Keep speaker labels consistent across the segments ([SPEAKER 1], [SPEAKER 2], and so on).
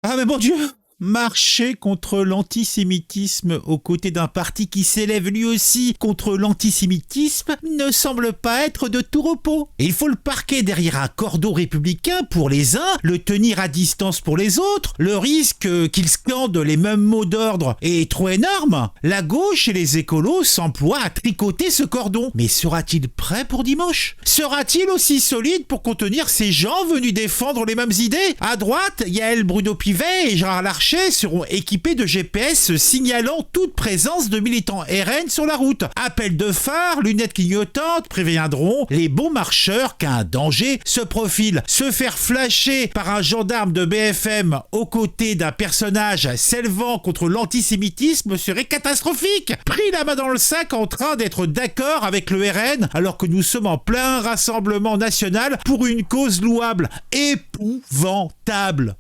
[SPEAKER 1] Ah mais mon Dieu! Marcher contre l'antisémitisme aux côtés d'un parti qui s'élève lui aussi contre l'antisémitisme ne semble pas être de tout repos. Et il faut le parquer derrière un cordon républicain pour les uns, le tenir à distance pour les autres. Le risque qu'ils scandent les mêmes mots d'ordre est trop énorme. La gauche et les écolos s'emploient à tricoter ce cordon. Mais sera-t-il prêt pour dimanche? Sera-t-il aussi solide pour contenir ces gens venus défendre les mêmes idées? À droite, Yael Bruno-Pivet et Gérard Larcher seront équipés de GPS signalant toute présence de militants RN sur la route. Appels de phare, lunettes clignotantes préviendront les bons marcheurs qu'un danger se profile. Se faire flasher par un gendarme de BFM aux côtés d'un personnage s'élevant contre l'antisémitisme serait catastrophique. Pris la main dans le sac en train d'être d'accord avec le RN alors que nous sommes en plein rassemblement national pour une cause louable. Épouvantable.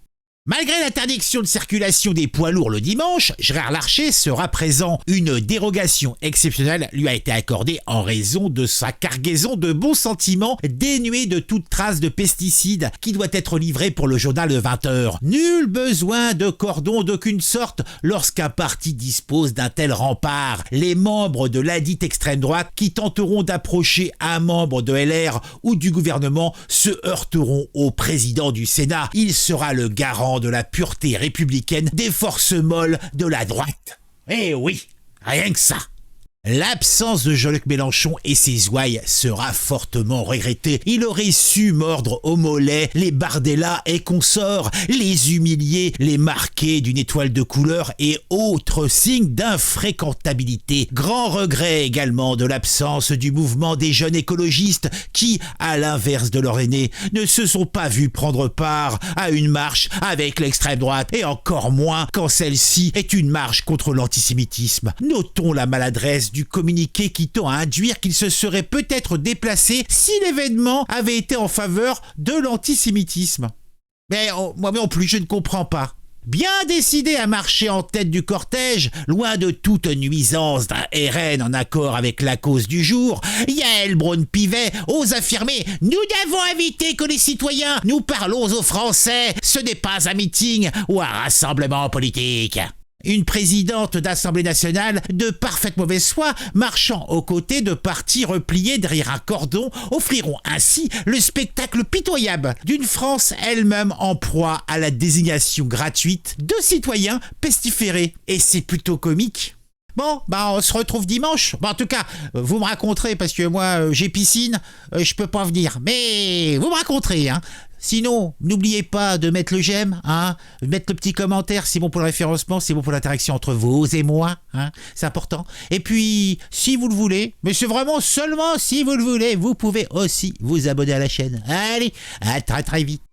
[SPEAKER 1] Malgré l'interdiction de circulation des poids lourds le dimanche, Gérard Larcher sera présent. Une dérogation exceptionnelle lui a été accordée en raison de sa cargaison de bons sentiments dénués de toute trace de pesticides qui doit être livrée pour le journal de 20h. Nul besoin de cordon d'aucune sorte lorsqu'un parti dispose d'un tel rempart. Les membres de ladite extrême droite qui tenteront d'approcher un membre de LR ou du gouvernement se heurteront au président du Sénat. Il sera le garant de la pureté républicaine des forces molles de la droite. Eh oui, rien que ça. L'absence de Jean-Luc Mélenchon et ses ouailles sera fortement regrettée. Il aurait su mordre au mollet les Bardella et consorts, les humilier, les marquer d'une étoile de couleur et autres signes d'infréquentabilité. Grand regret également de l'absence du mouvement des jeunes écologistes qui, à l'inverse de leur aîné, ne se sont pas vus prendre part à une marche avec l'extrême droite et encore moins quand celle-ci est une marche contre l'antisémitisme. Notons la maladresse du communiqué qui tend à induire qu'il se serait peut-être déplacé si l'événement avait été en faveur de l'antisémitisme. Mais moi non plus, je ne comprends pas. Bien décidé à marcher en tête du cortège, loin de toute nuisance d'un RN en accord avec la cause du jour, Yael Braun-Pivet ose affirmer « Nous n'avons invité que les citoyens, nous parlons aux Français, ce n'est pas un meeting ou un rassemblement politique ». Une présidente d'Assemblée nationale de parfaite mauvaise foi, marchant aux côtés de partis repliés derrière un cordon, offriront ainsi le spectacle pitoyable d'une France elle-même en proie à la désignation gratuite de citoyens pestiférés. Et c'est plutôt comique. Bon, on se retrouve dimanche. En tout cas, vous me raconterez parce que moi, j'ai piscine, je peux pas venir. Mais vous me raconterez, hein. Sinon, n'oubliez pas de mettre le j'aime, de mettre le petit commentaire, c'est bon pour le référencement, c'est bon pour l'interaction entre vous et moi, c'est important. Et puis, si vous le voulez, mais c'est vraiment seulement si vous le voulez, vous pouvez aussi vous abonner à la chaîne. Allez, à très très vite.